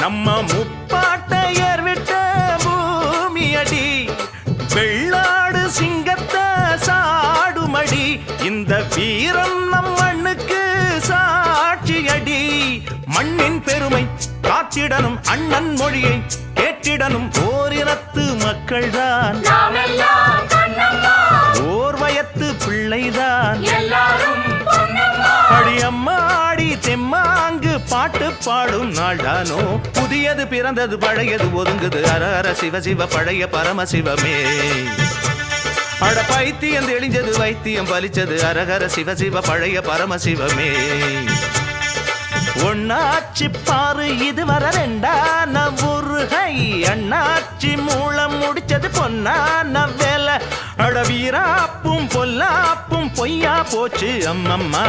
நம்ம முப்பாட்டையர் விட்ட பூமியடி, வெள்ளாடு சிங்கத்தை சாடுமடி, இந்த வீரம் நம் மண்ணுக்கு சாட்சியடி. மண்ணின் பெருமை காத்திடனும் அண்ணன் மொழியை கேட்டிடனும் ஓரினத்து மக்கள்தான், ஓர் வயத்து பிள்ளைதான். அடியம்மாடி தெம்மாங்கு பாட்டு பாடும் நாள்தானோ, புதியது பிறந்தது பழையது ஒதுங்குது, அர அர சிவ சிவ பழைய பரமசிவமே. அட பைத்தியம் தெளிஞ்சது வைத்தியம் பலிச்சது, அரகர சிவ சிவ பழைய பரமசிவமே. ஒன்னாச்சி பாரு இதுவரை ரெண்டான ஊருகை, அண்ணாச்சி மூலம் முடிச்சது பொன்னான வேலை. அட வீராப்பும் பொல்லாப்பும் பொய்யா போச்சு அம்மம்மா.